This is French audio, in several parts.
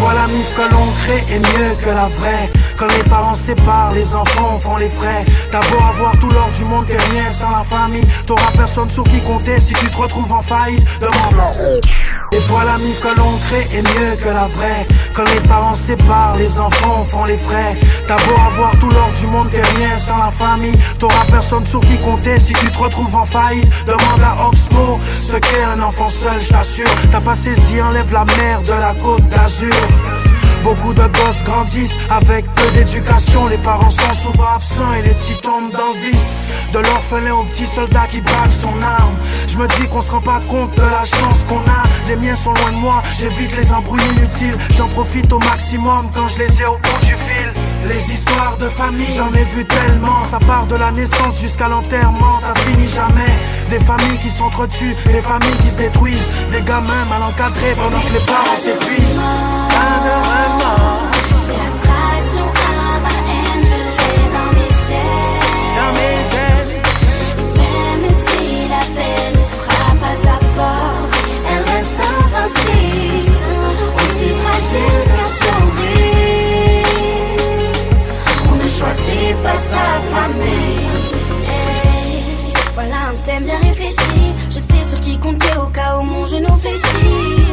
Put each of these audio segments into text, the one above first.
fois la mif que l'on crée est mieux que la vraie. Quand les parents se séparent, les enfants font les frais. T'as beau avoir tout l'or du monde, t'es rien sans la famille. T'auras personne sur qui compter si tu te retrouves en faillite. Demande-la. Des fois la mif que l'on crée est mieux que la vraie. Quand les parents se séparent, les enfants font les frais. T'as beau avoir tout l'or du monde, t'es rien sans la famille. T'auras personne sur qui compter si tu te retrouves en faillite. Demande à Oxmo ce qu'est un enfant seul, je t'assure. T'as pas saisi, enlève la mer de la côte d'Azur. Beaucoup de gosses grandissent avec peu d'éducation. Les parents sont souvent absents et les petits tombent dans le vice. De l'orphelin au petit soldat qui braque son arme. Je me dis qu'on se rend pas compte de la chance qu'on a. Les miens sont loin de moi, j'évite les embrouilles inutiles. J'en profite au maximum quand je les ai au bout du fil. Les histoires de famille, j'en ai vu tellement. Ça part de la naissance jusqu'à l'enterrement, ça finit jamais. Des familles qui s'entretuent, des familles qui se détruisent. Des gamins mal encadrés pendant que les parents s'épuisent. Je fais abstraction à ma haine, je l'ai dans mes gènes. Même si la peine frappe à sa porte, elle reste invincible, aussi fragile qu'un sourire. On ne choisit pas sa famille. Hey, voilà un thème bien réfléchi. Je sais sur qui compter au cas où mon genou fléchit.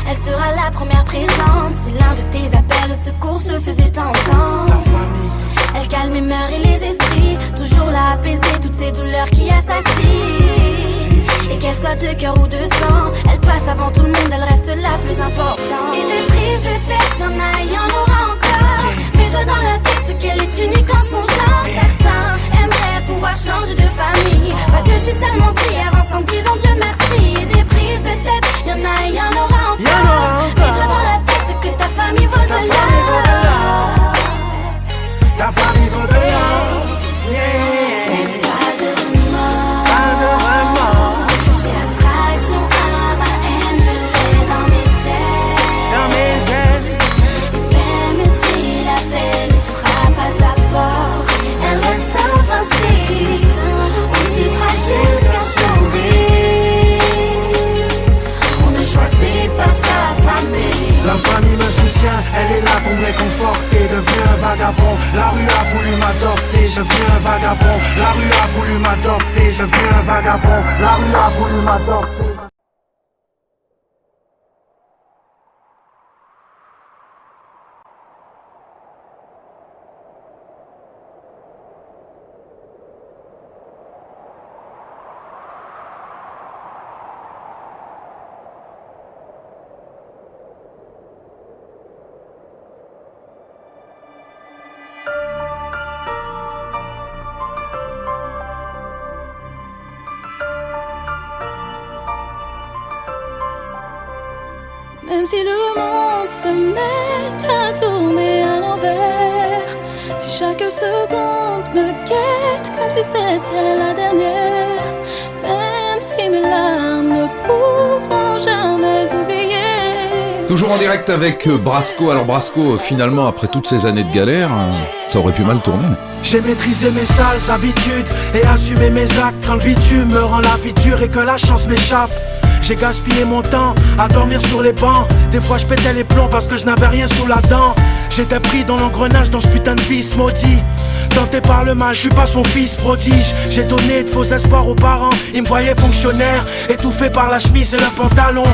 Elle sera la première présente si l'un de tes appels au secours se faisait entendre. La famille. Elle calme les mœurs et les esprits, toujours là à apaiser toutes ces douleurs qui assassinent. Et qu'elle soit de cœur ou de sang, elle passe avant tout le monde, elle reste la plus importante. Et des prises de tête, y'en a, y'en aura encore. Mets-toi dans la tête qu'elle est unique en son genre. Certains aimeraient pouvoir changer de famille, pas que si seulement si avant 110 ans, Dieu merci. Et des prises de tête, y'en a, y'en aura encore. Mets-toi dans la tête que ta famille vaut de l'or. Ta famille vaut de l'or. Je n'ai pas de remords. Je fais abstraction à ma haine, je l'ai dans mes gènes. Et même si la peine frappe à sa porte, elle reste invincible, aussi fragile qu'un sourire. On ne choisit pas sa famille. La famille me soutient, elle est là pour me réconforter. Devenu un vagabond, la rue a voulu m'adopter. Je deviens un vagabond, la rue a voulu m'adopter. Je deviens un vagabond, la rue a voulu m'adopter. Même si le monde se met à tourner à l'envers, si chaque seconde me guette comme si c'était la dernière, même si mes larmes ne pourront jamais oublier. Toujours en direct avec Brasco. Alors Brasco, finalement, après toutes ces années de galère, ça aurait pu mal tourner. J'ai maîtrisé mes sales habitudes et assumé mes actes quand le bitume me rend la vie dure et que la chance m'échappe. J'ai gaspillé mon temps à dormir sur les bancs. Des fois je pétais les plombs parce que je n'avais rien sous la dent. J'étais pris dans l'engrenage dans ce putain de vice maudit. Tenté par le mal, je suis pas son fils prodige. J'ai donné de faux espoirs aux parents. Ils me voyaient fonctionnaire, étouffé par la chemise et le pantalon.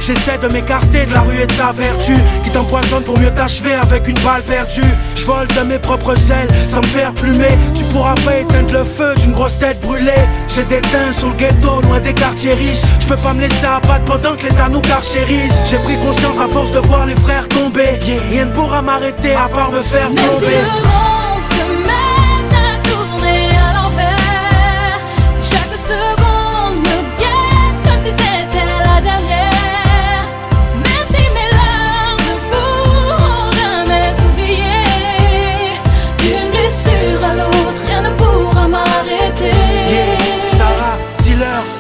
J'essaie de m'écarter de la rue et de sa vertu qui t'empoisonne pour mieux t'achever avec une balle perdue. Je vole de mes propres ailes sans me faire plumer. Tu pourras pas éteindre le feu d'une grosse tête brûlée. J'ai des teints sur le ghetto, loin des quartiers riches. Je peux pas me laisser abattre pendant que l'État nous carchérise. J'ai pris conscience à force de voir les frères tomber. Rien ne pourra m'arrêter à part me faire tomber.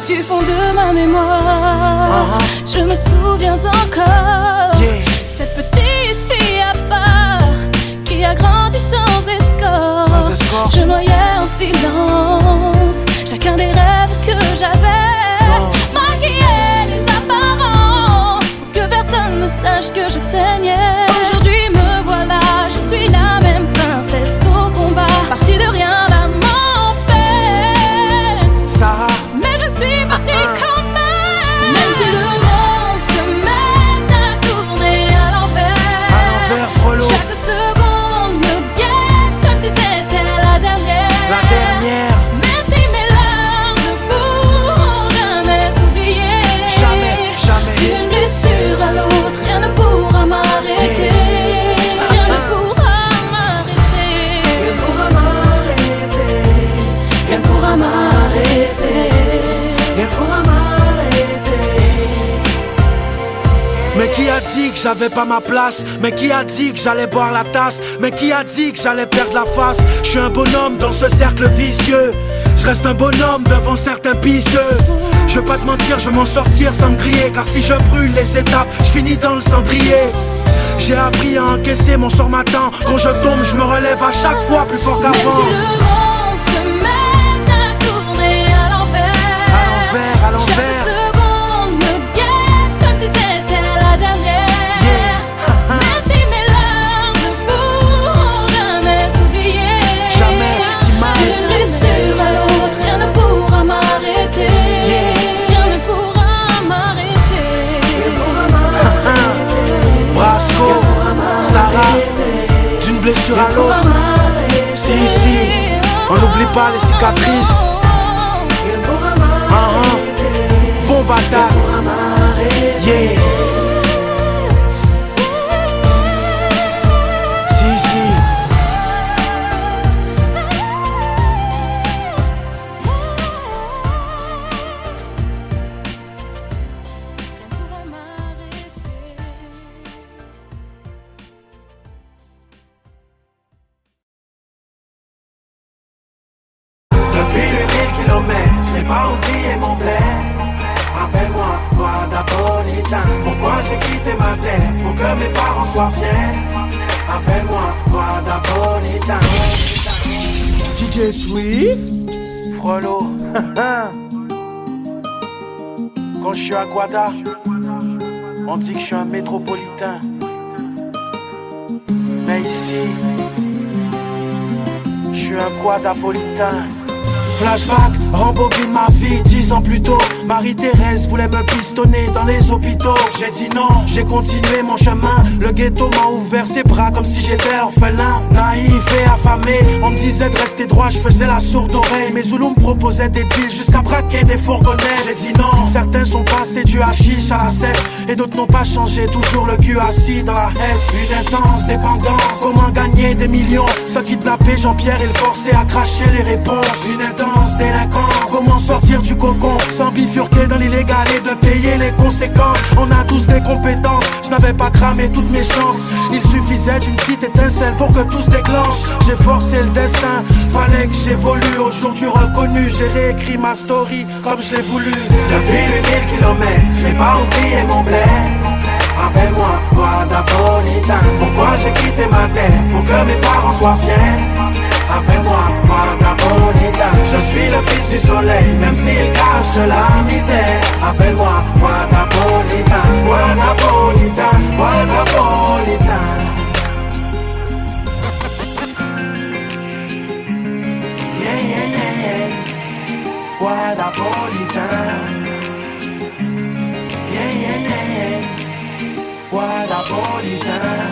Du fond de ma mémoire, je me souviens encore, cette petite fille à part qui a grandi sans dernière. Aujourd'hui me voilà, je suis la même princesse au combat, partie de rien là m'empêche. Sarah, Mais je suis partie quand même. Même si le monde se met à tourner à l'envers, Frollo, chaque seconde me guette comme si c'était la dernière. la dernière. Même si mes larmes ne pourront jamais s'oublier, Jamais, jamais. d'une blessure à l'autre, rien ne pourra m'arrêter. Rien ne pourra m'arrêter. Rien ne pourra m'arrêter. Rien ne pourra m'arrêter. Rien ne pourra m'arrêter. Mais qui a dit que j'avais pas ma place? Mais qui a dit que j'allais boire la tasse? Mais qui a dit que j'allais perdre la face? Je suis un bonhomme dans ce cercle vicieux. Je reste un bonhomme devant certains pisseux. Je veux pas te mentir, je veux m'en sortir sans me griller. Car si je brûle les étapes, je finis dans le cendrier. J'ai appris à encaisser, mon sort m'attend. Quand je tombe, je me relève à chaque fois plus fort Même si qu'avant. le monde se met à tourner à l'envers, À l'envers. chaque seconde me guette comme si c'était la dernière. Même si mes larmes ne pourront jamais s'oublier, Jamais, t'imagines. d'une blessure à l'autre, rien ne pourra m'arrêter. Rien ne pourra m'arrêter. Rien ne pourra m'arrêter. Brasco, Sarah, d'une blessure à l'autre. Si, on n'oublie pas les cicatrices. Bon bâtard. Yeah. Si. Depuis 8000 kilomètres, j'ai pas oublié mon bled. Appelle-moi Guadapolitain. Pourquoi j'ai quitté ma terre? Pour que mes parents soient fiers. Appelle-moi Guadapolitain. DJ Swift, Frollo. Quand je suis à Guada, on dit que je suis un métropolitain. Mais ici, je suis un Guadapolitain. Flashback, rembobine ma vie 10 ans plus tôt. Marie-Thérèse voulait me pistonner dans les hôpitaux. J'ai dit non, j'ai continué mon chemin. Le ghetto m'a ouvert ses bras comme si j'étais orphelin. Naïf et affamé, on me disait de rester droit, je faisais la sourde oreille. Mes Zoulous me proposaient des deals jusqu'à braquer des fourgonnets. J'ai dit non, certains sont passés du hashish à la cesse, et d'autres n'ont pas changé, toujours le cul assis dans la hesse. Une intense dépendance, comment gagner des millions? Se kidnapper Jean-Pierre et le forcer à cracher les réponses. Une intense délinquance, comment sortir du cocon sans bifurquer dans l'illégal et de payer les conséquences. On a tous des compétences, je n'avais pas cramé toutes mes chances. Il suffisait d'une petite étincelle pour que tout se déclenche. J'ai forcé le destin, fallait que j'évolue. Aujourd'hui reconnu, j'ai réécrit ma story comme je l'ai voulu. Depuis 8000 kilomètres, j'ai pas oublié mon bled. Appelle-moi Guadapolitain. Pourquoi j'ai quitté ma terre? Pour que mes parents soient fiers. Appelle-moi Guadapolitain. Je suis le fils du soleil, même s'il cache la misère. Appelle-moi Guadapolitain. Guadapolitain, Guadapolitain. Yeah, yeah, yeah, yeah. Guadapolitain. Yeah, yeah, yeah, yeah. Guadapolitain.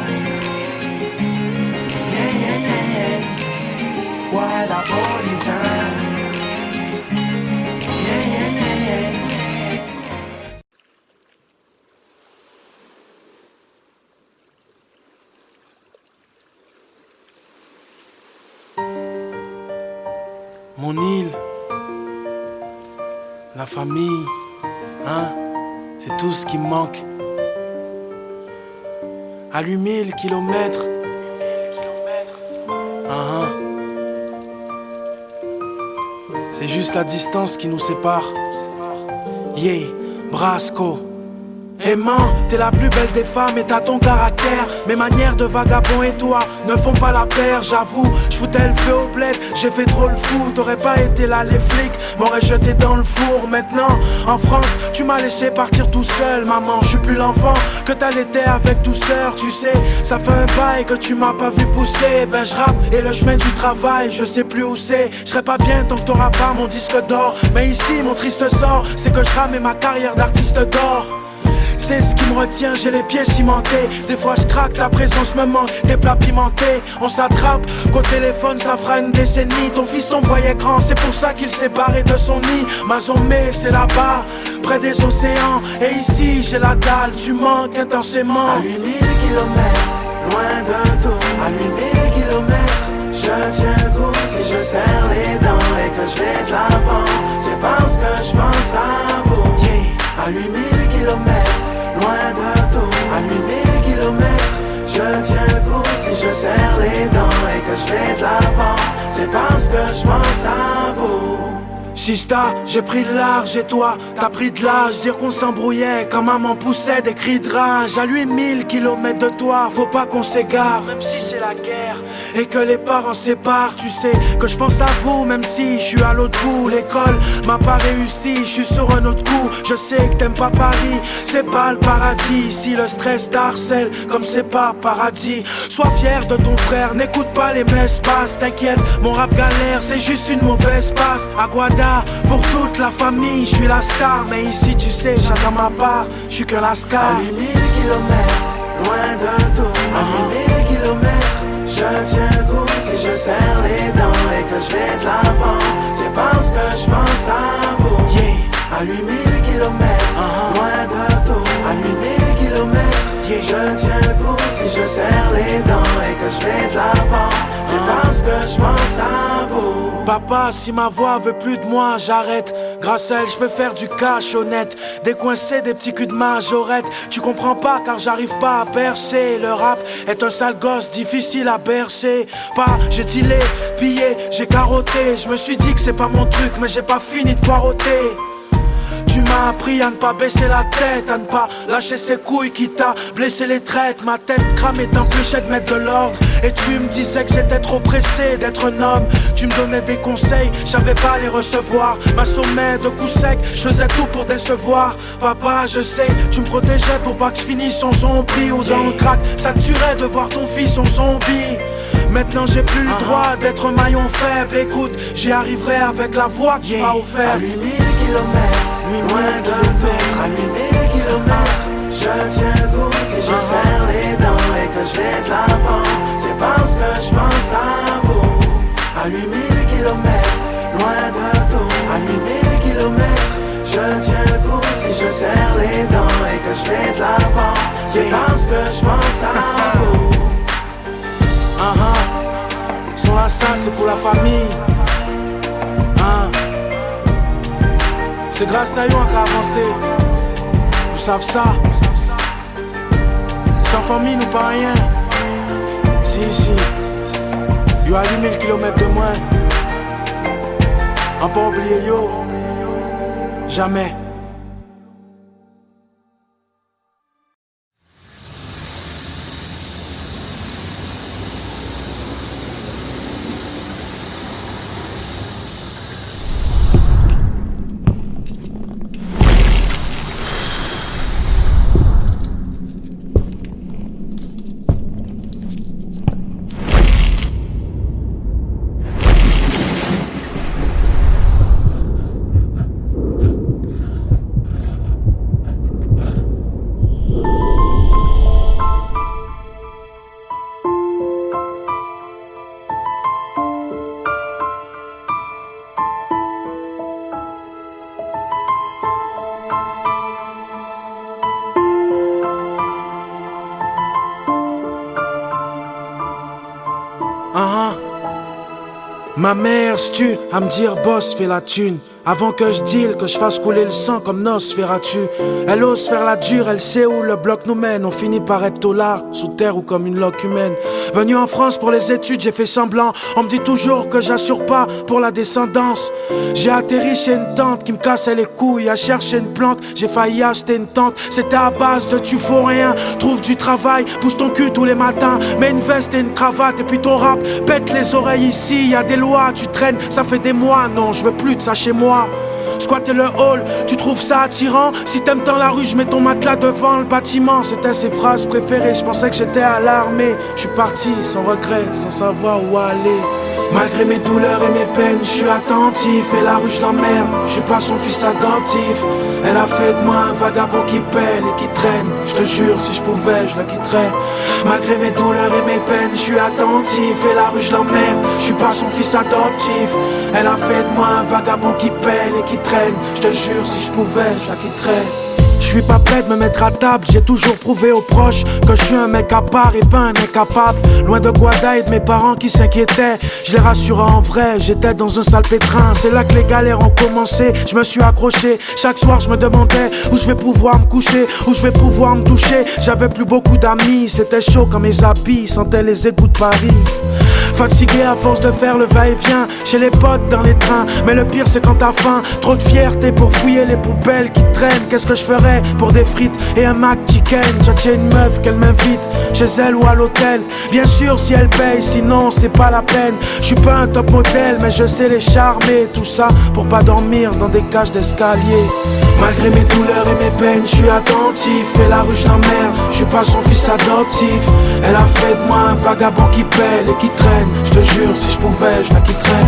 Yeah, yeah, yeah, yeah. Guadapolitain. Yeah, yeah, yeah, yeah. Mon île, la famille, hein, c'est tout ce qui me manque. À 8000 kilomètres, c'est juste la distance qui nous sépare. Yeah, Brasco. Aimant, t'es la plus belle des femmes et t'as ton caractère. Mes manières de vagabond et toi ne font pas la paire. J'avoue, j'foutais le feu au bled, j'ai fait trop le fou. T'aurais pas été là, les flics m'auraient jeté dans le four. Maintenant, en France, tu m'as laissé partir tout seul. Maman, je suis plus l'enfant que t'as l'été avec douceur. Tu sais, ça fait un bail que tu m'as pas vu pousser. Ben je rappe et le chemin du travail, je sais plus où c'est. Je serai pas bien tant que t'auras pas mon disque d'or. Mais ici, mon triste sort, c'est que je rame et ma carrière d'artiste d'or. C'est ce qui me retient, j'ai les pieds cimentés. Des fois je craque, ta présence me manque. Des plats pimentés, on s'attrape. Qu'au téléphone ça fera une décennie. Ton fils ton voyait grand, c'est pour ça qu'il s'est barré de son nid. Mazomé c'est là-bas, près des océans. Et ici j'ai la dalle, tu manques intensément. À 8000 kilomètres, loin de tout. À 8000 kilomètres, je tiens le coup. Si je serre les dents et que je vais de l'avant, c'est parce que je pense à vous. À 8000 kilomètres, loin de tout. À 8000 kilomètres, je tiens le coup. Si je serre les dents et que je vais de l'avant, c'est parce que je pense à vous. Shista, j'ai pris de large et toi, t'as pris de l'âge. Dire qu'on s'embrouillait quand maman poussait des cris de rage. À 8000 kilomètres de toi, faut pas qu'on s'égare. Même si c'est la guerre et que les parents séparent. Tu sais que je pense à vous, même si je suis à l'autre bout. L'école m'a pas réussi, je suis sur un autre coup. Je sais que t'aimes pas Paris, c'est pas le paradis. Si le stress t'harcèle, comme c'est pas paradis. Sois fier de ton frère, n'écoute pas les messes basses. T'inquiète, mon rap galère, c'est juste une mauvaise passe. Aguada, pour toute la famille, je suis la star. Mais ici tu sais, chacun ma part, je suis que la scar. À 8000 kilomètres, loin de tout. À 8000 kilomètres, je tiens le coup. Si je serre les dents et que je vais de l'avant, c'est parce que je pense à vous. À 8000 kilomètres, loin de tout. À 8000 kilomètres, je tiens le coup. Si je serre les dents et que je vais de l'avant, c'est parce que je pense à vous. Papa, si ma voix veut plus de moi, j'arrête. Grâce à elle, je peux faire du cash honnête. Décoincer des petits culs de majorette. Tu comprends pas car j'arrive pas à percer. Le rap est un sale gosse, difficile à bercer. Pas, j'ai dealé, pillé, j'ai carotté. Je me suis dit que c'est pas mon truc, mais j'ai pas fini de poireauter. Tu m'as appris à ne pas baisser la tête, à ne pas lâcher ses couilles qui t'a blessé les traites. Ma tête cramée t'empêchait de mettre de l'ordre. Et tu me disais que j'étais trop pressé d'être un homme. Tu me donnais des conseils, j'avais pas à les recevoir. M'assommais de coups secs, je faisais tout pour décevoir. Papa, je sais, tu me protégeais pour pas que je finisse en zombie. Ou dans le crack, ça te tuerait de voir ton fils en zombie. Maintenant j'ai plus le droit d'être un maillon faible. Écoute, j'y arriverai avec la voix que tu m'as offerte. À 8000 kilomètres, loin de tout. À 8000 kilomètres, je tiens le coup. Si je serre les dents et que je vais de l'avant, c'est parce que je pense à vous. À 8000 kilomètres, loin de tout. À 8000 kilomètres, je tiens le coup. Si je serre les dents et que je vais de l'avant, c'est parce que je pense à vous. Sont là, ça c'est pour la famille. C'est grâce à eux qu'on a avancé. Vous savez ça. Sans famille nous pas rien. Si. Yo à 8000 km de moins. On pas oublier yo. Jamais. Ma mère se tue à me dire boss fais la thune. Avant que je deal, que je fasse couler le sang comme Nosferatu. Elle ose faire la dure, elle sait où le bloc nous mène. On finit par être tolard, sous terre ou comme une loque humaine. Venu en France pour les études, j'ai fait semblant. On me dit toujours que j'assure pas pour la descendance. J'ai atterri chez une tante qui me cassait les couilles. À chercher une plante, j'ai failli acheter une tente. C'était à base de tu fous rien, trouve du travail, bouge ton cul tous les matins. Mets une veste et une cravate et puis ton rap pète les oreilles ici. Y a des lois, tu traînes, ça fait des mois. Non, je veux plus de ça chez moi. Squatter le hall, tu trouves ça attirant? Si t'aimes dans la rue, je mets ton matelas devant le bâtiment. C'était ses phrases préférées, je pensais que j'étais à l'armée. Je suis parti sans regret, sans savoir où aller. Malgré mes douleurs et mes peines, je suis attentif. Et la rue je l'emmerde, je suis pas son fils adoptif. Elle a fait de moi un vagabond qui pèle et qui traîne. Je te jure, si je pouvais, je la quitterais. Malgré mes douleurs et mes peines, je suis attentif. Et la rue je l'emmerde, je suis pas son fils adoptif. Elle a fait de moi un vagabond qui pèle et qui traîne. Je te jure, si je pouvais, je la quitterais. Je suis pas prêt de me mettre à table, j'ai toujours prouvé aux proches que je suis un mec à part et pas un incapable. Loin de Guada et de mes parents qui s'inquiétaient, je les rassurais en vrai, j'étais dans un sale pétrin. C'est là que les galères ont commencé, je me suis accroché. Chaque soir je me demandais où je vais pouvoir me coucher, où je vais pouvoir me toucher. J'avais plus beaucoup d'amis, c'était chaud quand mes habits sentaient les égouts de Paris. Fatigué à force de faire le va-et-vient chez les potes dans les trains. Mais le pire c'est quand t'as faim, trop de fierté pour fouiller les poubelles qui traînent. Qu'est-ce que je ferais pour des frites et un Mac Chicken? J'ai une meuf qu'elle m'invite chez elle ou à l'hôtel. Bien sûr si elle paye, sinon c'est pas la peine. Je suis pas un top modèle mais je sais les charmer. Tout ça pour pas dormir dans des cages d'escalier. Malgré mes douleurs et mes peines, je suis attentif. Et la rue je l'emmerde, je suis pas son fils adoptif. Elle a fait de moi un vagabond qui pèle et qui traîne. Je te jure, si je pouvais, je la quitterais.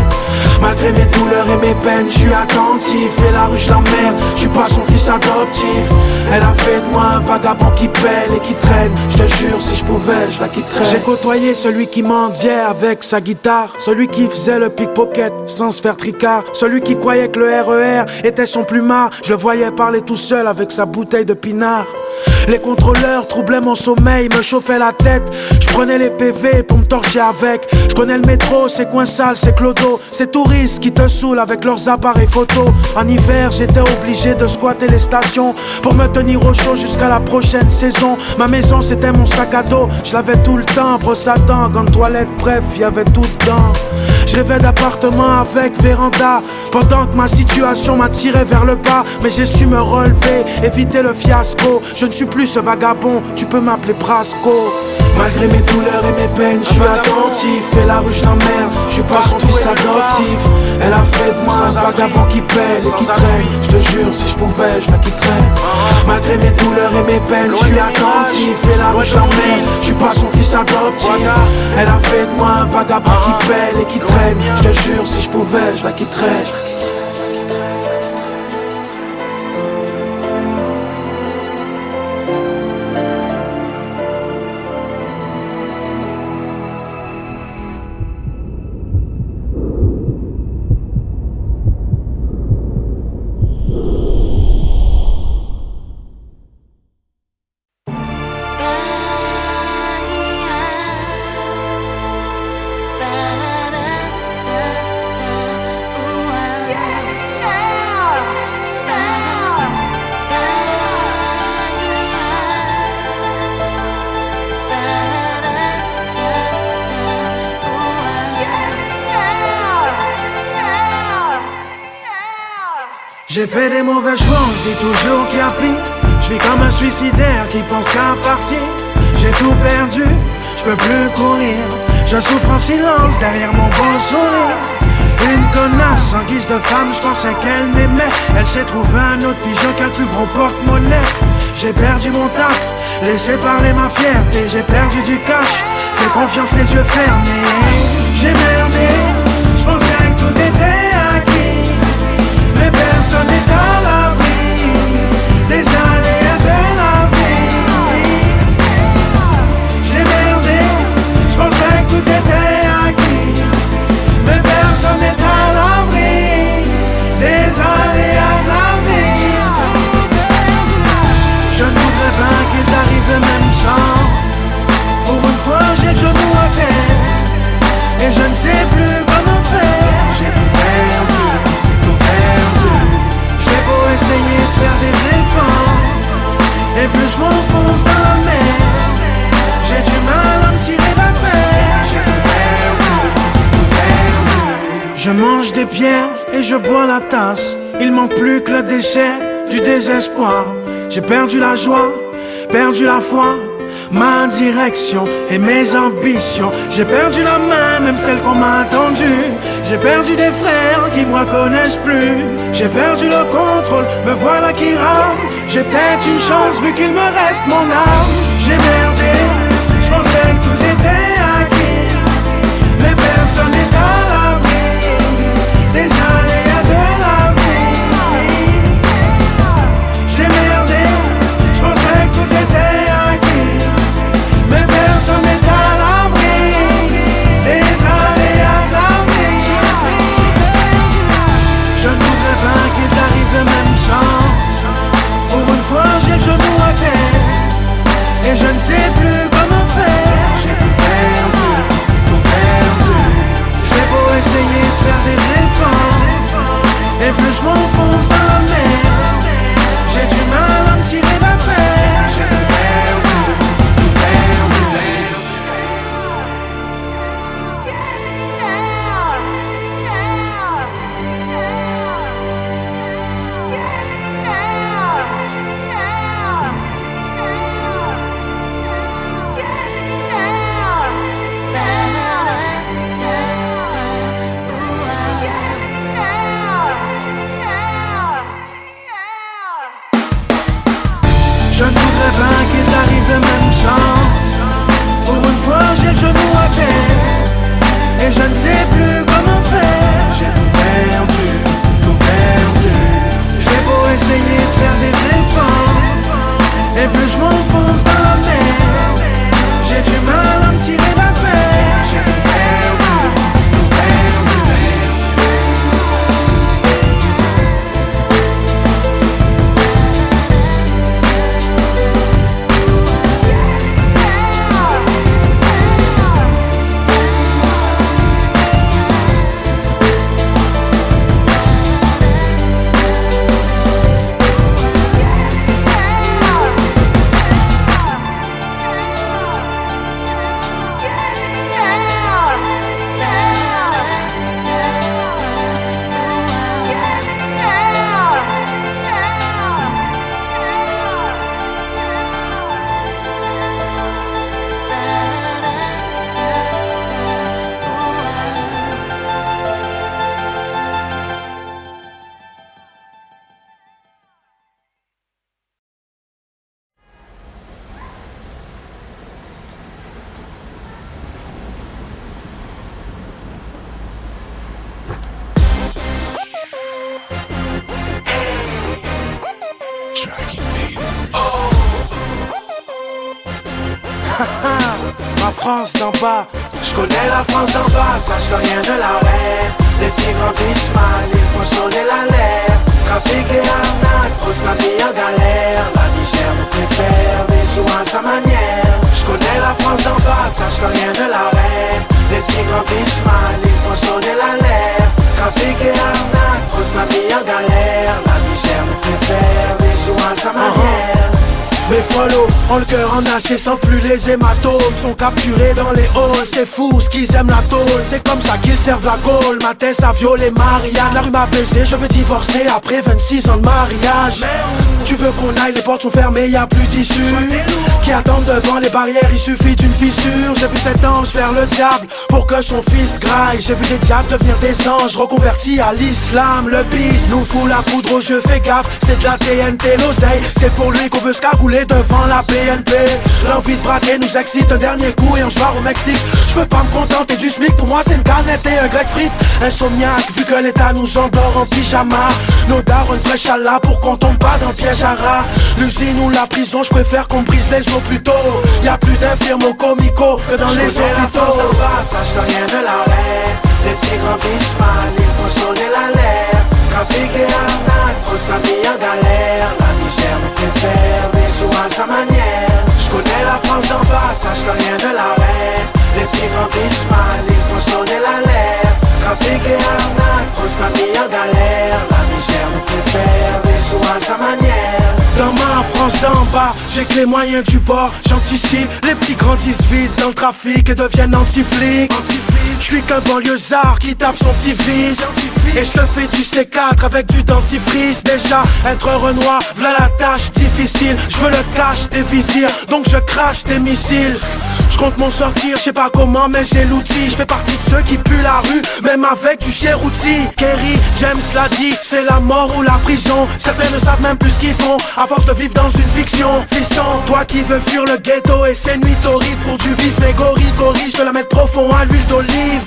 Malgré mes douleurs et mes peines, je suis attentif. Et la rue je l'emmerde, je suis pas son fils adoptif. Elle a fait de moi un vagabond qui pèle et qui traîne. Je te jure, si je pouvais, je la quitterais. J'ai côtoyé celui qui mendiait avec sa guitare, celui qui faisait le pickpocket sans se faire tricard, celui qui croyait que le RER était son plumard. Je le voyais parler tout seul avec sa bouteille de pinard. Les contrôleurs troublaient mon sommeil, me chauffaient la tête. Je prenais les PV pour me torcher avec. Je connais le métro, c'est coin sale, c'est clodo. Ces touristes qui te saoulent avec leurs appareils photo. En hiver, j'étais obligé de squatter les stations pour me tenir au chaud jusqu'à la prochaine saison. Ma maison, c'était mon sac à dos. Je l'avais tout le temps, brosse à dents, gants de toilette, bref, y avait tout dedans. Je rêvais d'appartement avec véranda, pendant que ma situation m'attirait vers le bas. Mais j'ai su me relever, éviter le fiasco. Je ne suis plus ce vagabond, tu peux m'appeler Brasco. Malgré mes douleurs et mes peines, je suis attentif. Et la rue je l'emmerde, je suis pas son fils adoptif. Elle a fait de moi un vagabond qui pèle et qui traîne. Je te jure, si je pouvais, je la quitterais. Malgré mes douleurs et mes peines, je suis attentif. Et la rue je l'emmerde, je suis pas son fils adoptif. Elle a fait de moi un vagabond qui pèle et qui traîne. Je te jure, si je pouvais, je la quitterais. J'ai fait des mauvais choix, on se dit toujours qu'il y a pris. Je vis comme un suicidaire qui pense qu'à partir. J'ai tout perdu, je peux plus courir. Je souffre en silence derrière mon beau sourire. Une connasse en guise de femme, je pensais qu'elle m'aimait. Elle s'est trouvée un autre pigeon qui a le plus gros porte-monnaie. J'ai perdu mon taf, laissé parler ma fierté. J'ai perdu du cash, fais confiance les yeux fermés. J'ai merdé, je pensais que tout était acquis. Mais personne n'est à l'abri des aléas de la vie. J'ai merdé, je pensais que tout était acquis. Mais personne n'est à l'abri des aléas de la vie. Je ne voudrais pas qu'il t'arrive le même sort. Pour une fois j'ai le genou à terre et je ne sais plus comment faire. J'ai tout perdu, tout perdu. Je mange des pierres et je bois la tasse. Il manque plus que le déchet du désespoir. J'ai perdu la joie, perdu la foi, ma direction et mes ambitions. J'ai perdu la main, même celle qu'on m'a tendue. J'ai perdu des frères qui me reconnaissent plus. J'ai perdu le contrôle, me voilà qui rame. J'ai peut-être une chance vu qu'il me reste mon âme. J'ai merdé, je pensais que tout était acquis, mais personne n'est à l'abri des aléas de la vie. J'ai merdé, je pensais que tout était acquis, mais personne n'est à l'abri des aléas de la vie. Je ne voudrais pas qu'il t'arrive le même sang. Pour une fois j'ai le genou à terre et je ne sais plus comment faire. J'ai tout perdu, tout perdu. J'ai beau essayer de faire des efforts, et plus je m'enfonce dans la mer, j'ai du mal à me tirer d'affaire. J'ai tout perdu, tout perdu. Je ne voudrais pas qu'il t'arrive le même sang. Pour une fois j'ai le genou à terre et je ne sais plus comment faire. J'ai tout perdu, tout perdu. J'ai beau essayer de faire des efforts, et plus je m'enfonce dans la mer, j'ai du mal à me tirer d'affaire. J'ai tout perdu, tout perdu. Ma France d'en bas, je connais la France d'en bas, sache que rien ne l'arrête. Les petits grandissent mal, il faut sonner l'alerte. Trafic et arnaque, trop de familles en galère. La misère nous fait faire des sous à sa manière. Je connais la France d'en bas, sache que rien ne l'arrête. Les petits grandissent mal, il faut sonner l'alerte. Trafic et arnaque, trop de familles en galère. La misère nous fait faire des sous à sa manière. Mes follow ont le cœur en acier, sans plus les hématomes. Sont capturés dans les halls, c'est fou ce qu'ils aiment la tôle. C'est comme ça qu'ils servent la gaule. Ma tête a violé Marianne, la rue m'a baisé, je veux divorcer après 26 ans de mariage. Tu veux qu'on aille, les portes sont fermées, y'a plus d'issue. Qui attendent devant les barrières, il suffit d'une fissure. J'ai vu cet ange faire le diable pour que son fils graille. J'ai vu des diables devenir des anges, reconvertis à l'islam. Le bis nous fout la poudre aux yeux, fais gaffe, c'est de la TNT, l'oseille. C'est pour lui qu'on veut se cagouler devant la BNP. L'envie de braquer nous excite, un dernier coup et on se barre au Mexique. Je peux pas me contenter du SMIC, pour moi c'est une canette et un grec frite. Insomniaque, vu que l'état nous endort en pyjama. Nos darons prêchent à Allah pour qu'on tombe pas dans le piège à rats. L'usine ou la prison, je préfère qu'on brise les os plus tôt. Y'a plus d'infirmes au comico que dans les hôpitaux. Sache que rien ne l'arrête. Les petits grandissent mal, il faut sonner l'alerte. Trafic et arnaque, trop de familles en galère. La misère nous fait faire des sous à sa manière. Je connais la France d'en bas, sache que rien ne l'arrête. Les petits grandissent mal, il faut sonner l'alerte. Trafic et arnaque, trop de familles en galère. La misère nous fait faire des sous à sa manière. Dans ma France d'en bas, j'ai que les moyens du bord. J'anticipe, les petits grandissent vite dans le trafic et deviennent anti-flics. Je suis qu'un banlieusard qui tape son petit fils. Et je te fais du C4 avec du dentifrice. Déjà, être Renoir, v'là la tâche difficile. Je veux le cash des vizirs, donc je crache des missiles. Je compte m'en sortir, je sais pas comment mais j'ai l'outil. Je fais partie de ceux qui puent la rue, même avec du Cherouti. Kerry, James l'a dit, c'est la mort ou la prison. Certains ne savent même plus ce qu'ils font, à force de vivre dans une fiction. Fiston, toi qui veux fuir le ghetto et ses nuits torrides pour du bif et gorille, je te la mettre profond à l'huile d'olive.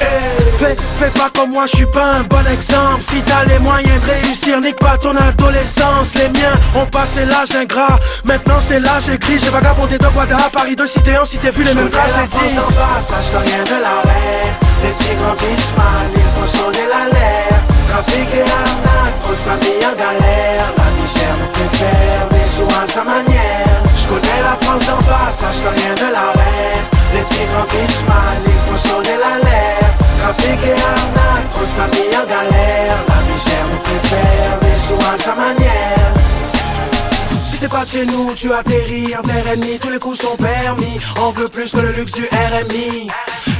Fais pas comme moi, je suis pas un bon exemple. Si t'as les moyens de réussir, nique pas ton adolescence. Les miens ont passé l'âge ingrat, maintenant c'est l'âge écrit. J'ai vagabondé de Guada à Paris, de cité en cité, vu les mêmes tragédies. La France d'en bas, sache que rien ne l'arrête. Les petits grandissent mal, il faut sonner l'alerte. Trafic et arnaque, trop de familles en galère. La misère nous fait faire des sous à sa manière. Je connais la France d'en bas, sache que rien ne l'arrête. Les petits grandissent mal, il faut sonner l'alerte. Trafic et arnaque, trop de familles en galère. La misère nous fait faire des sous à sa manière. Si t'es pas de chez nous, tu atterris en terre ennemie. Tous les coups sont permis, on veut plus que le luxe du RMI.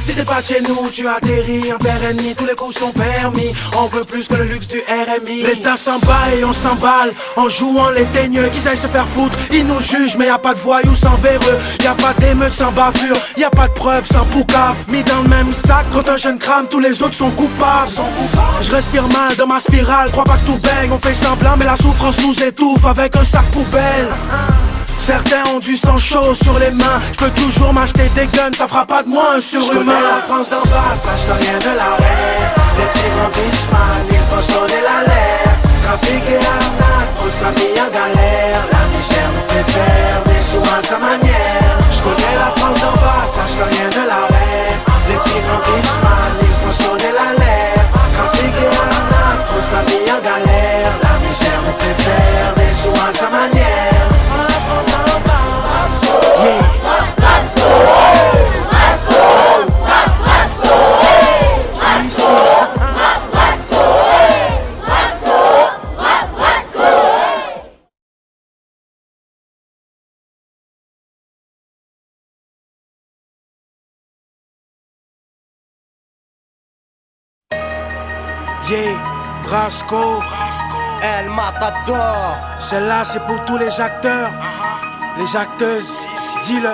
Si t'es pas de chez nous, tu atterris en terre ennemie. Tous les coups sont permis, on veut plus que le luxe du RMI. L'État s'emballe et on s'emballe en jouant les teigneux qu'ils aillent se faire foutre. Ils nous jugent mais y a pas de voyous sans véreux. Y a pas d'émeute sans bavure, y a pas de preuves sans poucave. Mis dans le même sac, quand un jeune crame, tous les autres sont coupables. Je respire mal dans ma spirale, crois pas que tout baigne. On fait semblant mais la souffrance nous étouffe avec un sac poubelle. Certains ont du sang chaud sur les mains. Je peux toujours m'acheter des guns, ça fera pas de moi un surhumain. Je connais la France d'en bas, sache que rien ne l'arrête. Les petits grandissent mal, il faut sonner l'alerte. Trafic et arnaque, trop de familles en galère. La misère nous fait faire des sous à sa manière. Je connais la France d'en bas, sache que rien ne l'arrête. Les petits grandissent mal, il faut sonner l'alerte. Trafic et arnaque, trop de familles en galère. La misère nous fait faire des sous à sa manière. Yeah, Brasco, El Matador. celle-là c'est pour tous les acteurs, les acteuses. Dis-le,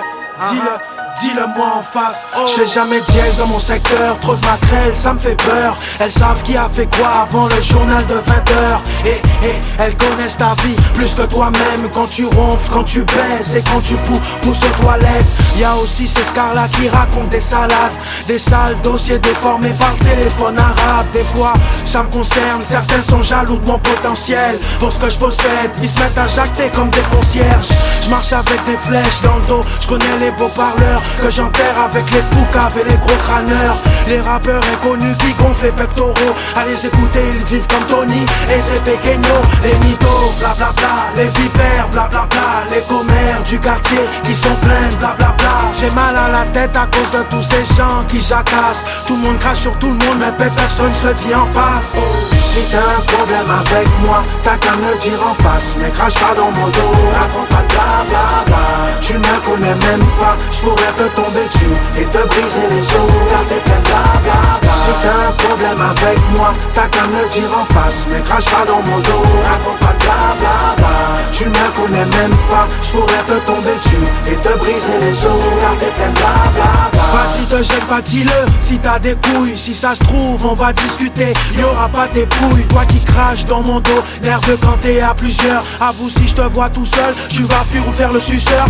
dis-le-moi en face. Je fais jamais dièse dans mon secteur. Trop de maquerelles, ça me fait peur. Elles savent qui a fait quoi avant le journal de 20h. Et elles connaissent ta vie plus que toi-même. Quand tu ronfles, quand tu baises et quand tu pousses aux toilettes. Y'a aussi ces scars-là qui racontent des salades, des sales dossiers déformés par téléphone arabe. Des fois, ça me concerne, certains sont jaloux de mon potentiel. Pour ce que je possède, ils se mettent à jacter comme des concierges. Je marche avec des flèches dans le dos, je connais les beaux parleurs que j'enterre avec les poucaves et les gros crâneurs. Les rappeurs inconnus qui gonflent les pectoraux. À les écouter, ils vivent comme Tony et ses pequeños. Les mythos, blablabla, les vipères, blablabla. Les commères du quartier qui sont pleins, blablabla. J'ai mal à la tête à cause de tous ces gens qui jacassent. Tout le monde crache sur tout le monde mais personne se le dit en face. Si t'as un problème avec moi, t'as qu'à me le dire en face. Mais crache pas dans mon dos, raconte pas de blablabla. Tu me connais même pas, j'pourrais te tomber dessus et te briser les os, car t'es plein de blablabla. Si t'as un problème avec moi, t'as qu'à me le dire en face. Mais crache pas dans mon dos, raconte pas de blablabla. Tu me connais même pas, j'pourrais te tomber dessus et te briser les os, car t'es plein de blablabla. Vas-y te jette pas, dis-le, si t'as des couilles. Si ça se trouve on va discuter, y'aura pas tes pouilles. Toi qui craches dans mon dos, nerveux quand t'es à plusieurs. Avoue si je te vois tout seul, tu vas fuir ou faire le suceur.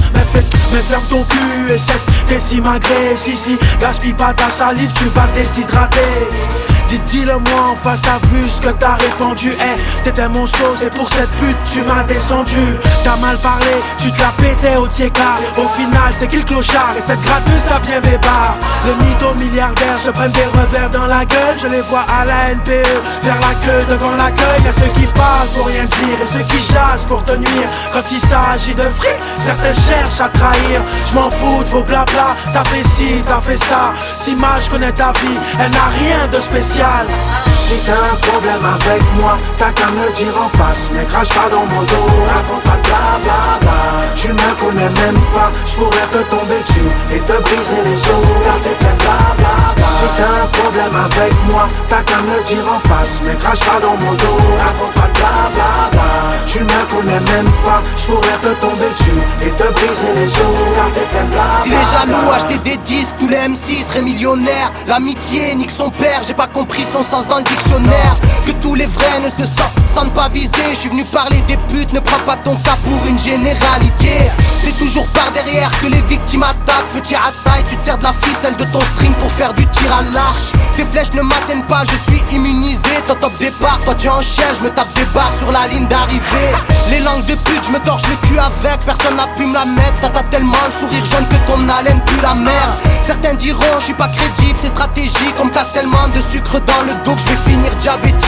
Mais ferme ton cul et cesse tes simagrées. Si, gaspille pas ta salive, tu vas te déshydrater. Dis-le-moi en face, t'as vu ce que t'as répandu. T'étais mon sauce et pour cette pute tu m'as descendu. T'as mal parlé, tu te la pétais au tiécar. Au final c'est qui le clochard et cette gratteuse t'a bien bébard. Les mythos-milliardaires se prennent des revers dans la gueule. Je les vois à la NPE faire la queue devant l'accueil. Y'a ceux qui parlent pour rien dire et ceux qui chassent pour te nuire. Quand il s'agit de fric, certains cherchent à trahir. Je m'en fous de vos blabla, t'as fait ci, t'as fait ça. Si mal je connais ta vie, elle n'a rien de spécial. Si t'as un problème avec moi, t'as qu'à me dire en face. Mais crache pas dans mon dos, raconte pas de blablabla. Tu me connais même pas, j'pourrais te tomber dessus et te briser les os, car t'es plein de blablabla. Si t'as un problème avec moi, t'as qu'à me dire en face. Mais crache pas dans mon dos, raconte pas de blablabla. Tu me connais même pas, j'pourrais te tomber dessus et te briser les os, car t'es plein de blablabla. Si les jaloux achetaient des disques, tous les MC seraient millionnaires. L'amitié nique son père, j'ai pas compris son sens dans le dictionnaire. Que tous les vrais ne se sentent pas visés. Je suis venu parler des putes, ne prends pas ton cas pour une généralité. C'est toujours par derrière que les victimes attaquent. Petit à taille, tu te sers de la ficelle de ton string pour faire du tir à l'arche. Tes flèches ne m'atteignent pas, je suis immunisé. Ton top départ, toi tu en chien, je me tape des barres sur la ligne d'arrivée. Les langues de pute, je me torche le cul avec. Personne n'a pu me la mettre, t'as tellement le sourire jaune que ton haleine pue la merde. Certains diront, je suis pas crédible, c'est stratégique. On me casse tellement de sucre dans le dos que je vais finir diabétique.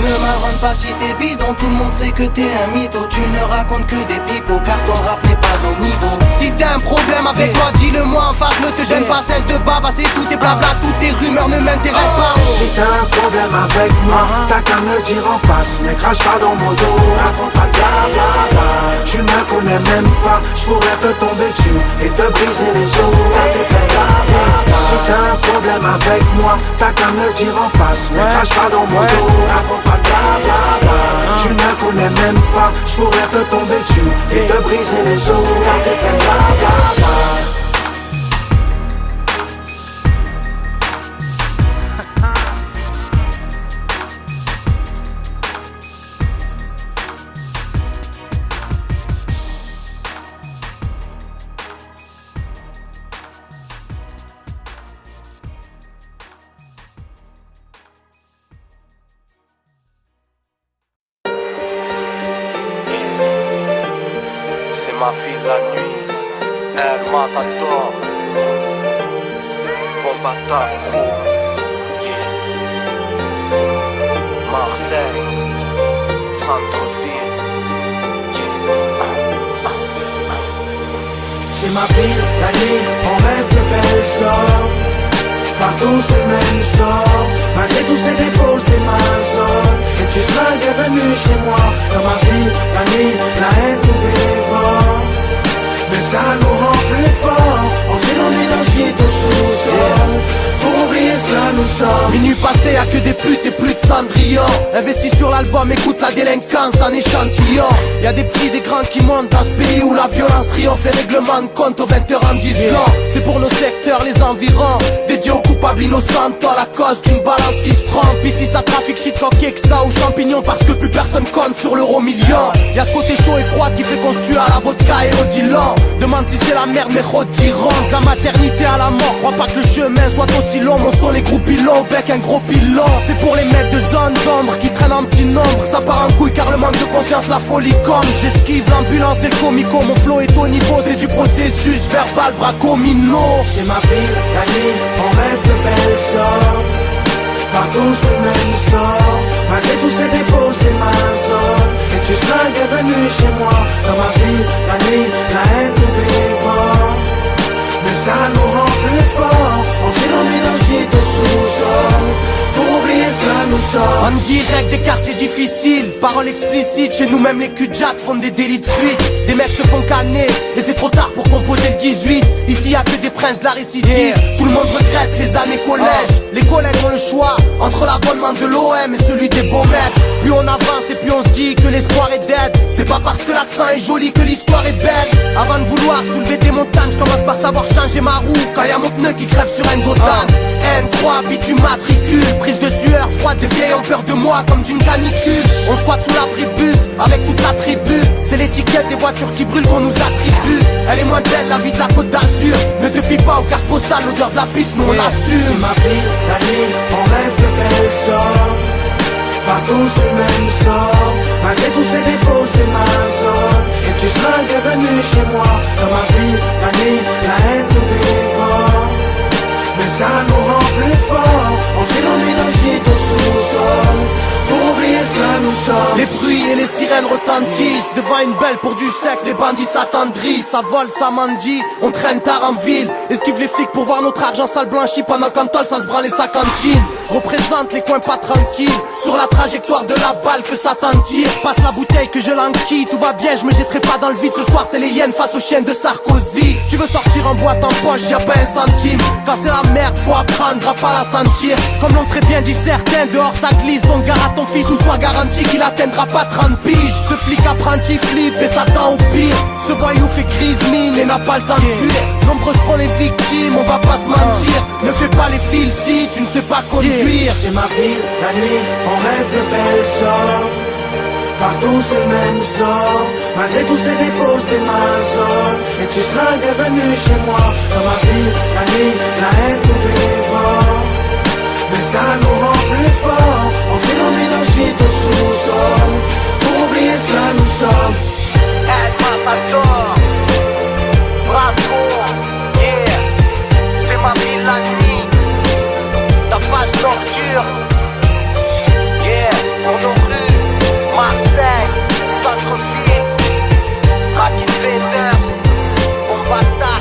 Ne m'invente pas si t'es bidon, tout le monde sait que t'es un mytho. Tu ne racontes que des pipos, car ton rap n'est pas au niveau. Si t'as un problème avec moi, dis-le-moi en face, ne te gêne pas, cesse de bavasser tout tes blabla, toutes tes rumeurs ne m'intéressent pas. Si t'as un problème avec moi, t'as qu'à me dire en face. Mais crache pas dans mon dos, raconte pas de blablabla. Tu me connais même pas, j'pourrais te tomber dessus et te briser les os, car t'es plein de blablabla. Si t'as un problème avec moi, t'as qu'à me dire en face. Mais crache pas dans mon dos, raconte pas de blablabla. Tu me connais même pas, j'pourrais te tomber dessus et te briser les os, car t'es plein de blablabla. C'est ma vie la nuit, elle m'adore. Bon bâtard gros, yeah. Marseille, centre-ville, yeah. C'est ma ville, la nuit, on rêve de belles sorts. Partout c'est le même sort. Malgré tous ses défauts c'est ma zone. Et tu seras le bienvenu chez moi. Dans ma ville, la nuit, la haine nous dévore. Mais ça nous rend plus forts. On dit on est dans le shit au sous-sol. Pour oublier ce que nous sommes. Minuit passé, y'a que des putes et plus de Cendrillon. Investis sur l'album, écoute la délinquance en échantillon. Y'a des petits, des grands qui montent dans ce pays où la violence triomphe. Les règlements de compte aux 20h en 10 ans. C'est pour nos secteurs, les environs. Dédiés aux coupables innocents, à la cause d'une balance qui se trompe. Ici ça trafique shit, coque, extra ou champignons. Parce que plus personne compte sur l'euro million. Y'a ce côté chaud et froid qui fait qu'on se tue à la vodka et au Dylan. Demande si c'est la merde mais retirant. De la maternité à la mort, crois pas que le chemin soit aussi long. Mon son les groupes pilons, avec un gros pilon. C'est pour les mecs de zone d'ombre qui traînent en petit nombre. Ça part en couille car le manque de conscience, la folie comme. J'esquive l'ambulance et le comico. Mon flow est au niveau, c'est du processus verbal bracomino. C'est ma ville, la nuit, on rêve de belles sorts. Partout c'est le même sort. Malgré tous ses défauts c'est ma zone. Et tu seras le bienvenu chez moi. Dans ma vie, la nuit, la haine nous dévore. Mais ça nous rend plus forts. On dit on est dans le shit au sous-sol. Pour oublier ce que nous sommes. En direct des quartiers difficiles, paroles explicites. Chez nous même les culs de jack font des délits de fuite. Des mecs se font canner et c'est trop tard pour composer le 18. Ici y'a que des princes de la récidive. Tout le monde regrette les années collège. Les collègues ont le choix entre l'abonnement de l'OM et celui des beaux mecs. Plus on avance et plus on se dit que l'espoir est dead. C'est pas parce que l'accent est joli que l'histoire est belle. Avant de vouloir soulever des montagnes, je commence par savoir changer ma roue. Quand y'a mon pneu qui crève sur un Gotham. N3, bitume matricule. Prise de sueur froide, les vieilles ont peur de moi comme d'une canicule. On squatte sous l'abribus avec toute la tribu. C'est l'étiquette des voitures qui brûlent qu'on nous attribue. Elle est moins belle la vie de la Côte d'Azur. Ne te fie pas aux cartes postales, l'odeur de la piste, nous on l'assume. C'est ma vie, la nuit, on rêve de belles sorts. Partout c'est le même sort. Malgré tous ses défauts c'est ma zone. Et tu seras le bienvenu chez moi. Dans ma vie, la nuit, la haine nous dévore. Mais ça nous rend plus forts. On dit l'on est dans le shit au sous-sol pour oublier ce que nous sommes. Les bruits et les sirènes retentissent devant une belle pour du sexe, les bandits s'attendrissent. Ça vole, ça mendie, on traîne tard en ville. Esquive les flics pour voir notre argent sale blanchi. Pendant qu'Antol ça se branle et sa cantine. Représente les coins pas tranquilles. Sur la trajectoire de la balle que Satan tire. Passe la bouteille que je l'enquille. Tout va bien, je me jetterai pas dans le vide. Ce soir c'est les hyènes face aux chiennes de Sarkozy. Tu veux sortir en boîte en poche, y'a pas un centime. Quand c'est la merde, faut apprendre à pas la sentir. Comme l'ont très bien dit certains, dehors ça glisse. Donc gare à ton fils ou sois garanti qu'il atteindra pas 30 piges. Ce flic apprenti flippe et s'attend au pire. Ce voyou fait grise mine et n'a pas le temps de fuir. Nombreux seront les victimes, on va pas se mentir. Ne fais pas les fils si tu ne sais pas conduire. C'est ma ville, la nuit, on rêve de belles sorts. Partout c'est le même sort. Malgré tous ces défauts c'est ma zone. Et tu seras le bienvenu chez moi. Dans ma ville, la nuit, la haine nous dévore. Mais ça nous rend plus forts. On dit l'on est dans le shit au sous-sol pour oublier ce que nous sommes. El Matador, Brasco, yeah. C'est ma ville la nuit. Ta page torture, yeah. Pour nos rues, Marseille, centre-ville, Racket Vendors, Bombata.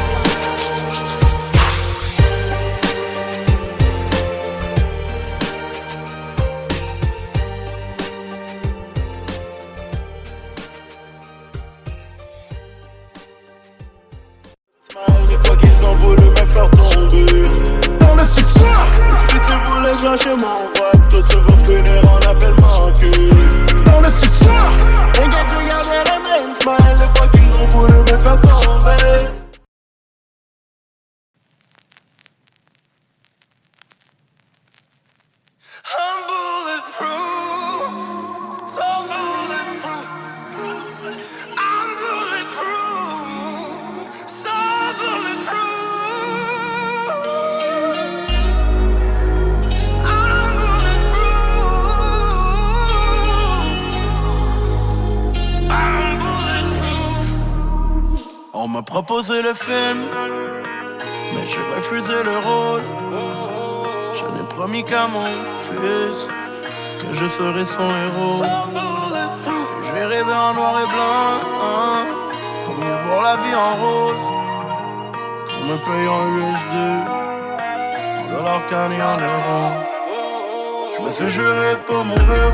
Des fois qu'ils ont voulu me faire tomber dans le succès. Si tu voulais bien chez moi, ouais, toi tu vas finir en appel manqué. Dans le succès. Les gars tu gardais les mêmes smiles. Des fois qu'ils ont voulu me faire tomber. I'm bulletproof, so bulletproof. I'm bulletproof, so bulletproof. I'm bulletproof. I'm bulletproof. On m'a proposé le film, mais j'ai refusé le rôle. Je n'ai promis qu'à mon fils que je serai son héros. Je vais rêver en noir et blanc, hein, pour mieux voir la vie en rose. Qu'on me paye en USD, en dollars canés en euros. Je me suis juré de pas mourir.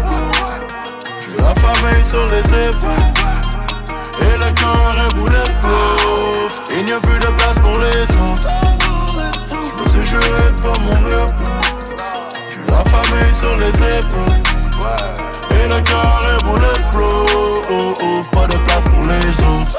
J'ai la famille sur les épaules et le cœur est bulletproof. Il n'y a plus de place pour les autres. Je me suis juré de pas mourir. J'ai la famille sur les épaules, et le cœur est bulletproof. Pas de place pour les autres.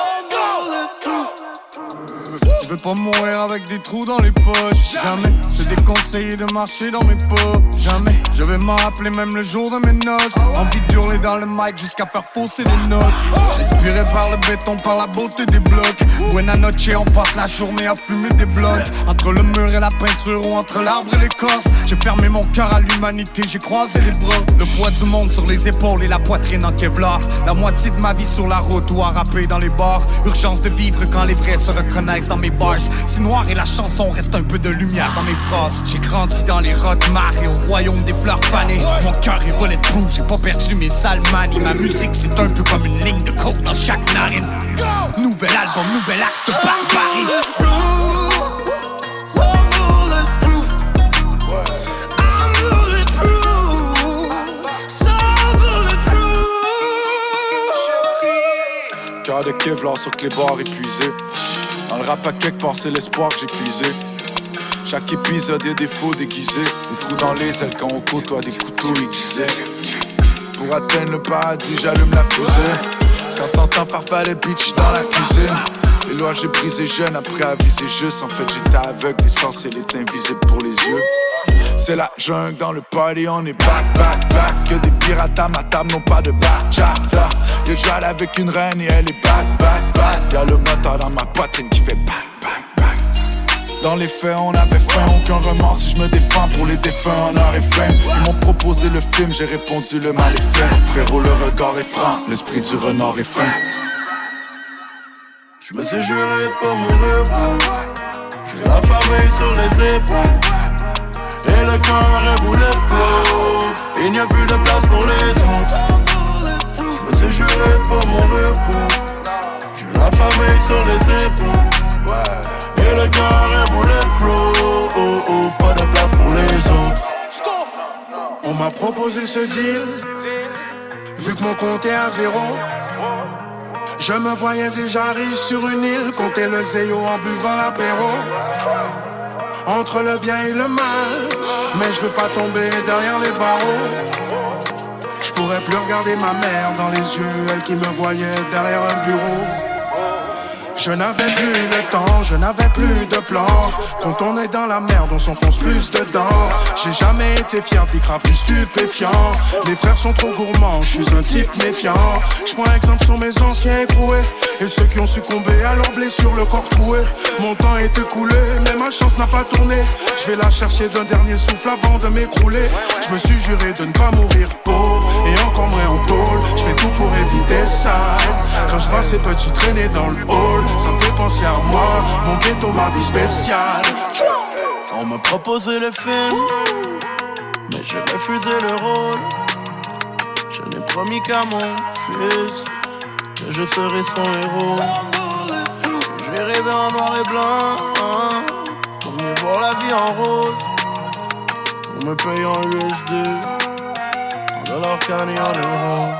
Je veux pas mourir avec des trous dans les poches. Jamais, c'est déconseillé de marcher dans mes pas. Jamais, je vais m'en rappeler même le jour de mes noces. Envie d'hurler dans le mic jusqu'à faire fausser les notes. Inspiré par le béton, par la beauté des blocs. Buena noche, on passe la journée à fumer des blocs. Entre le mur et la peinture ou entre l'arbre et l'écorce. J'ai fermé mon cœur à l'humanité, j'ai croisé les bras. Le poids du monde sur les épaules et la poitrine en Kevlar. La moitié de ma vie sur la route ou à rapper dans les bars. Urgence de vivre quand les vrais se reconnaissent dans mes bars. Si noir est la chanson, reste un peu de lumière dans mes phrases. J'ai grandi dans les rottes-mares et au royaume des fleurs fanées. Mon cœur est bulletproof, j'ai pas perdu mes sales manies. Ma musique c'est un peu comme une ligne de coke dans chaque narine. Nouvel album, nouvel acte de barbarie. So bulletproof. I'm bulletproof. So bulletproof. Cœur de Kevlar sur que les barres épuisés. Dans le rap à quelque part c'est l'espoir que j'ai puisé. Chaque épisode y'a des faux déguisés. Des trous dans les ailes quand on côtoie des couteaux aiguisés. Pour atteindre le paradis j'allume la fusée. Quand t'entends farfaller bitch dans la cuisine. Les lois j'ai brisé jeune après aviser juste. En fait j'étais aveugle, l'essentiel est invisible pour les yeux. C'est la jungle dans le party, on est back, back, back. Que des pirates à ma table n'ont pas de bachata. Y'a Jal avec une reine et elle est back, back, back. Y'a le moteur dans ma poitrine qui fait back, back, back. Dans les faits on avait faim, aucun remords si je me défends. Pour les défunts on aurait faim. Ils m'ont proposé le film, j'ai répondu le mal est fait. Frérot le regard est franc, l'esprit du renard est fin. Je me suis juré de pas mourir. J'ai la famille sur les épaules le cœur est bulletproof. Il n'y a plus de place pour les autres. Je me suis juré pour mon repos. J'ai la famille sur les épaules. Et le cœur est bulletproof. Pas de place pour les autres. On m'a proposé ce deal, vu que mon compte est à zéro. Je me voyais déjà riche sur une île, compter le zéo en buvant l'apéro. Entre le bien et le mal, mais je veux pas tomber derrière les barreaux. Je pourrais plus regarder ma mère dans les yeux, elle qui me voyait derrière un bureau. Je n'avais plus le temps, je n'avais plus de plan. Quand on est dans la merde, on s'enfonce plus dedans. J'ai jamais été fier des crapes plus stupéfiants. Mes frères sont trop gourmands, je suis un type méfiant. Je prends exemple sur mes anciens écroués et ceux qui ont succombé à leurs blessures, le corps troué. Mon temps est écoulé, mais ma chance n'a pas tourné. Je vais la chercher d'un dernier souffle avant de m'écrouler. Je me suis juré de ne pas mourir pauvre et encore moins en tôle. Je fais tout pour éviter ça. Quand je vois ces petits traîner dans le hall, ça me fait penser à moi, mon ghetto m'a vie spéciale. On m'a proposé le film, mais j'ai refusé le rôle. Je n'ai promis qu'à mon fils que je serai son héros. Je vais rêver en noir et blanc, pour mieux voir la vie en rose. Pour me payer en USD, en dollars canés en euros.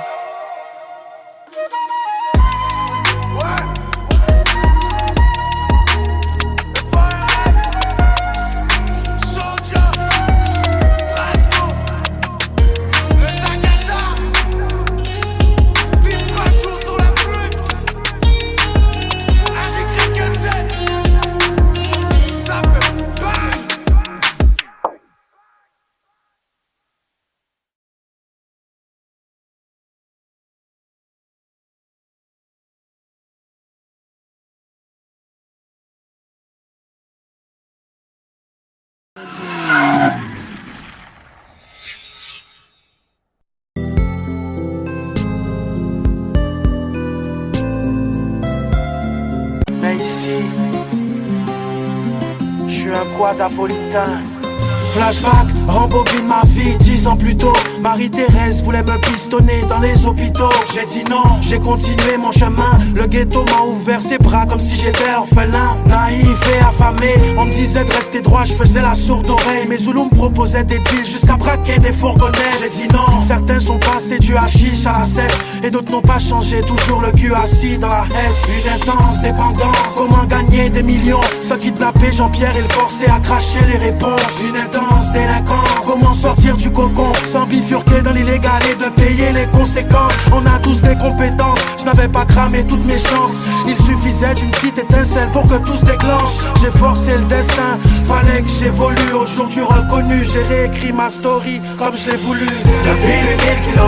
Mais ici, je suis un quad napolitain. Flashback, rembobine ma vie 10 ans plus tôt. Marie-Thérèse voulait me pistonner dans les hôpitaux. J'ai dit non, j'ai continué mon chemin. Le ghetto m'a ouvert ses bras comme si j'étais orphelin. Naïf et affamé, on me disait de rester droit, je faisais la sourde oreille. Mes Zoulous me proposaient des deals jusqu'à braquer des fourgonnettes. J'ai dit non, certains sont passés du hashish à la cesse et d'autres n'ont pas changé, toujours le cul assis dans la hesse. Une intense dépendance, comment gagner des millions sans kidnapper Jean-Pierre et le forcer à cracher les réponses. Une intense délinquance, comment sortir du cocon sans bifurquer dans l'illégal et de payer les conséquences. On a tous des compétences, je n'avais pas cramé toutes mes chances. Il suffisait d'une petite étincelle pour que tout se déclenche. J'ai forcé le destin, fallait que j'évolue. Aujourd'hui reconnu, j'ai réécrit ma story comme je l'ai voulu. Depuis les 1000 km